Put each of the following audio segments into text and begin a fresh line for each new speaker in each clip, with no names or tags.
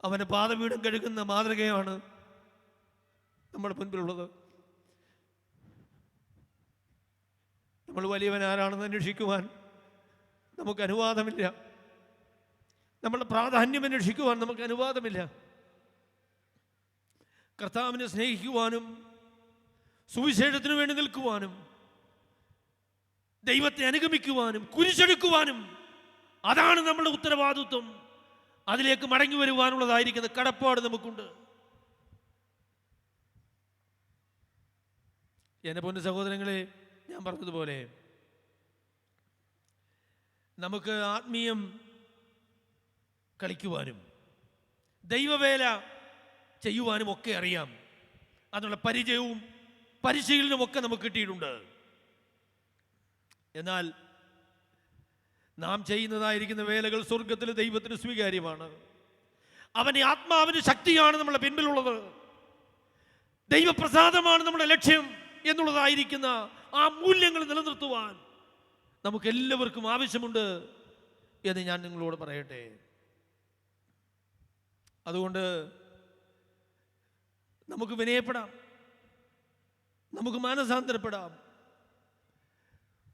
അവൻ്റെ പാദപീഠം കഴുകുന്ന മാതൃകയാണ് നമ്മുടെ മുൻപിലുള്ളത്. നമ്മൾ വലിയവൻ ആരാണെന്ന് അന്വേഷിക്കുവാൻ നമുക്ക് അനുവാദമില്ല. നമ്മളുടെ പ്രാധാന്യം അന്വേഷിക്കുവാൻ നമുക്ക് അനുവാദമില്ല. കർത്താവിനെ സ്നേഹിക്കുവാനും സുവിശേഷത്തിനു വേണ്ടി നിൽക്കുവാനും ദൈവത്തെ അനുഗമിക്കുവാനും കുരിശെടുക്കുവാനും അതാണ് നമ്മുടെ ഉത്തരവാദിത്വം. അതിലേക്ക് മടങ്ങി വരുവാനുള്ളതായിരിക്കുന്ന കടപ്പാട് നമുക്കുണ്ട്. എൻ്റെ പൊന്നു സഹോദരങ്ങളെ, ഞാൻ പറഞ്ഞതുപോലെ നമുക്ക് ആത്മീയം കളിക്കുവാനും ദൈവവേല ചെയ്യുവാനും ഒക്കെ അറിയാം. അതിനുള്ള പരിചയവും പരിശീലനവും ഒക്കെ നമുക്ക് കിട്ടിയിട്ടുണ്ട്. എന്നാൽ നാം ചെയ്യുന്നതായിരിക്കുന്ന വേലകൾ സ്വർഗത്തിൽ ദൈവത്തിന് സ്വീകാര്യമാണ്. അവൻ്റെ ആത്മാവിൻ്റെ ശക്തിയാണ് നമ്മുടെ പിൻപിലുള്ളത്. ദൈവപ്രസാദമാണ് നമ്മുടെ ലക്ഷ്യം എന്നുള്ളതായിരിക്കുന്ന ആ മൂല്യങ്ങൾ നിലനിർത്തുവാൻ നമുക്ക് എല്ലാവർക്കും ആവശ്യമുണ്ട് എന്ന് ഞാൻ നിങ്ങളോട് പറയട്ടെ. അതുകൊണ്ട് നമുക്ക് വിനയപ്പെടാം, നമുക്ക് മാനസാന്തരപ്പെടാം,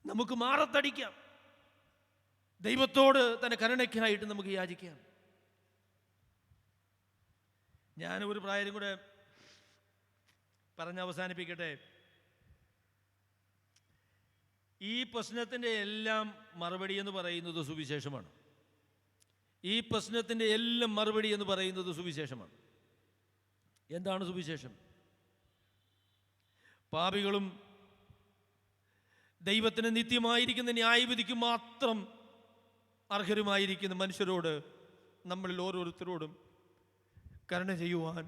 നമുക്ക് മാറത്തടിക്കാം, ദൈവത്തോട് തന്നെ കരുണയ്ക്കായിട്ട് നമുക്ക് യാചിക്കാം. ഞാൻ ഒരു പ്രായം കൂടെ പറഞ്ഞ് അവസാനിപ്പിക്കട്ടെ. ഈ പ്രശ്നത്തിൻ്റെ എല്ലാം മറുപടി എന്ന് പറയുന്നത് സുവിശേഷമാണ്. ഈ പ്രശ്നത്തിൻ്റെ എല്ലാം മറുപടി എന്ന് പറയുന്നത് സുവിശേഷമാണ്. എന്താണ് സുവിശേഷം? പാപികളും ദൈവത്തിന് നിത്യമായിരിക്കുന്ന ന്യായവിധിക്ക് മാത്രം അർഹരുമായിരിക്കുന്ന മനുഷ്യരോട്, നമ്മളിൽ ഓരോരുത്തരോടും കരുണ ചെയ്യുവാൻ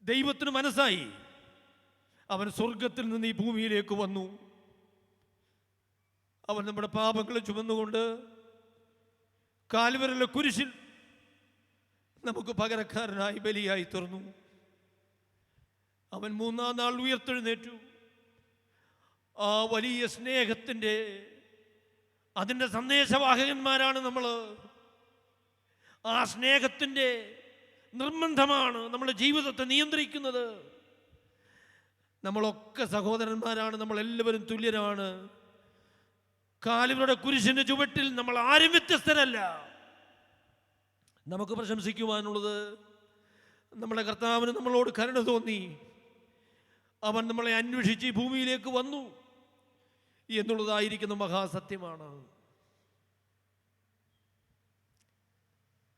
ദൈവത്തിന് മനസ്സായി. അവൻ സ്വർഗത്തിൽ നിന്ന് ഈ ഭൂമിയിലേക്ക് വന്നു. അവൻ നമ്മുടെ പാപങ്ങളെ ചുമന്നുകൊണ്ട് കാൽവരിലെ കുരിശിൽ നമുക്ക് പകരക്കാരനായി ബലിയായി തീർന്നു. അവൻ മൂന്നാം നാൾ ഉയർത്തെഴുന്നേറ്റു. ആ വലിയ സ്നേഹത്തിൻ്റെ അതിൻ്റെ സന്ദേശവാഹകന്മാരാണ് നമ്മൾ. ആ സ്നേഹത്തിൻ്റെ നിർബന്ധമാണ് നമ്മുടെ ജീവിതത്തെ നിയന്ത്രിക്കുന്നത്. നമ്മളൊക്കെ സഹോദരന്മാരാണ്, നമ്മളെല്ലാവരും തുല്യരാണ്. കാലുകളുടെ കുരിശിൻ്റെ ചുവട്ടിൽ നമ്മൾ ആരും വ്യത്യസ്തരല്ല. നമുക്ക് പ്രശംസിക്കുവാനുള്ളത് നമ്മുടെ കർത്താവിന് നമ്മളോട് കരുണ തോന്നി. അവൻ നമ്മളെ അന്വേഷിച്ച് ഈ ഭൂമിയിലേക്ക് വന്നു എന്നുള്ളതായിരിക്കുന്ന മഹാസത്യമാണ്.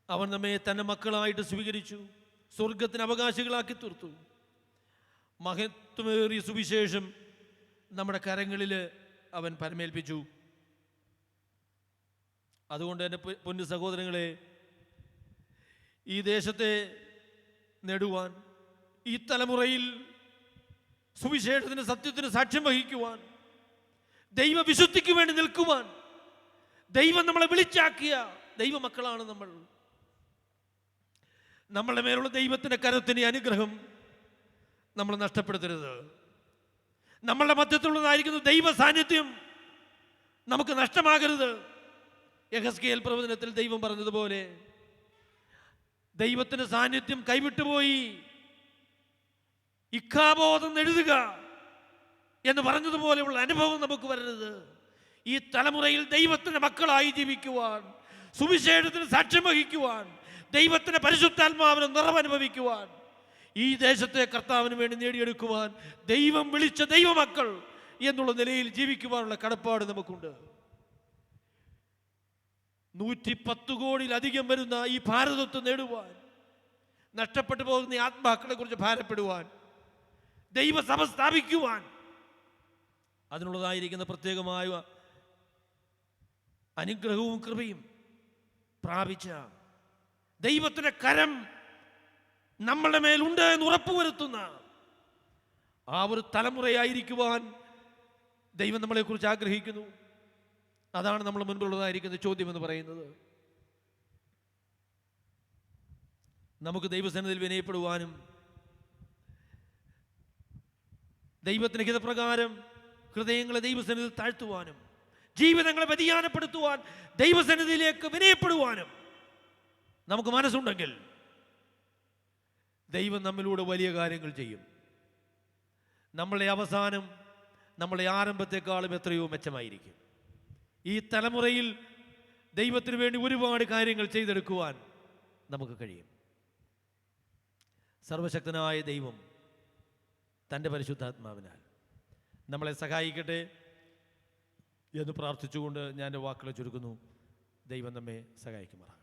അവൻ നമ്മെ തൻ്റെ മക്കളായിട്ട് സ്വീകരിച്ചു, സ്വർഗത്തിന് അവകാശികളാക്കി തീർത്തു. മഹത്വമേറിയ സുവിശേഷം നമ്മുടെ കരങ്ങളിൽ അവൻ പരമേൽപ്പിച്ചു. അതുകൊണ്ട് എൻ്റെ പൊന്നു സഹോദരങ്ങളെ, ഈ ദേശത്തെ നേടുവാൻ, ഈ തലമുറയിൽ സുവിശേഷത്തിന് സത്യത്തിന് സാക്ഷ്യം വഹിക്കുവാൻ, ദൈവവിശുദ്ധിക്ക് വേണ്ടി നിൽക്കുവാൻ ദൈവം നമ്മളെ വിളിച്ചാക്കിയ ദൈവമക്കളാണ് നമ്മൾ. നമ്മളുടെ മേലുള്ള ദൈവത്തിൻ്റെ കരത്തിൻ്റെ അനുഗ്രഹം നമ്മൾ നഷ്ടപ്പെടുത്തരുത്. നമ്മളുടെ മധ്യത്തിലുള്ളതായിരിക്കുന്ന ദൈവ സാന്നിധ്യം നമുക്ക് നഷ്ടമാകരുത്. യെഹെസ്കേൽ പ്രവചനത്തിൽ ദൈവം പറഞ്ഞതുപോലെ ദൈവത്തിൻ്റെ സാന്നിധ്യം കൈവിട്ടുപോയി, ഇഖാബോധം എഴുതുക എന്ന് പറഞ്ഞതുപോലെയുള്ള അനുഭവം നമുക്ക് വരരുത്. ഈ തലമുറയിൽ ദൈവത്തിൻ്റെ മക്കളായി ജീവിക്കുവാൻ, സുവിശേഷത്തിന് സാക്ഷ്യം വഹിക്കുവാൻ, ദൈവത്തിൻ്റെ പരിശുദ്ധാത്മാവിനെ നിറവനുഭവിക്കുവാൻ, ഈ ദേശത്തെ കർത്താവിന് വേണ്ടി നേടിയെടുക്കുവാൻ ദൈവം വിളിച്ച ദൈവമക്കൾ എന്നുള്ള നിലയിൽ ജീവിക്കുവാനുള്ള കടപ്പാട് നമുക്കുണ്ട്. 110 കോടിയിലധികം വരുന്ന ഈ ഭാരതത്തെ നേടുവാൻ, നഷ്ടപ്പെട്ടു പോകുന്ന ഈ ആത്മാക്കളെ കുറിച്ച് ഭാരപ്പെടുവാൻ, ദൈവസഭ സ്ഥാപിക്കുവാൻ, അതിനുള്ളതായിരിക്കുന്ന പ്രത്യേകമായ അനുഗ്രഹവും കൃപയും പ്രാപിച്ച ദൈവത്തിൻ്റെ കരം നമ്മളുടെ മേലുണ്ട് എന്ന് ഉറപ്പുവരുത്തുന്ന ആ ഒരു തലമുറയായിരിക്കുവാൻ ദൈവം നമ്മളെക്കുറിച്ച് ആഗ്രഹിക്കുന്നു. അതാണ് നമ്മൾ മുൻപിലുള്ളതായിരിക്കുന്ന ചോദ്യം എന്ന് പറയുന്നത്. നമുക്ക് ദൈവസന്നിധിയിൽ വിനയപ്പെടുവാനും ദൈവത്തിൻ്റെ ഹിതപ്രകാരം ഹൃദയങ്ങളെ ദൈവസന്നിധിയിൽ താഴ്ത്തുവാനും ജീവിതങ്ങളെ വ്യതിയാനപ്പെടുത്തുവാൻ ദൈവസന്നിധിയിലേക്ക് വിനയപ്പെടുവാനും നമുക്ക് മനസ്സുണ്ടെങ്കിൽ ദൈവം നമ്മിലൂടെ വലിയ കാര്യങ്ങൾ ചെയ്യും. നമ്മളുടെ അവസാനം നമ്മളുടെ ആരംഭത്തെക്കാളും എത്രയോ മെച്ചമായിരിക്കും. ഈ തലമുറയിൽ ദൈവത്തിന് വേണ്ടി ഒരുപാട് കാര്യങ്ങൾ ചെയ്തെടുക്കുവാൻ നമുക്ക് കഴിയും. സർവശക്തനായ ദൈവം തൻ്റെ പരിശുദ്ധാത്മാവിനാൽ നമ്മളെ സഹായിക്കട്ടെ എന്ന് പ്രാർത്ഥിച്ചുകൊണ്ട് ഞാൻ എൻ്റെ വാക്കുകളെ ചുരുക്കുന്നു. ദൈവം നമ്മെ സഹായിക്കുമാറാകട്ടെ.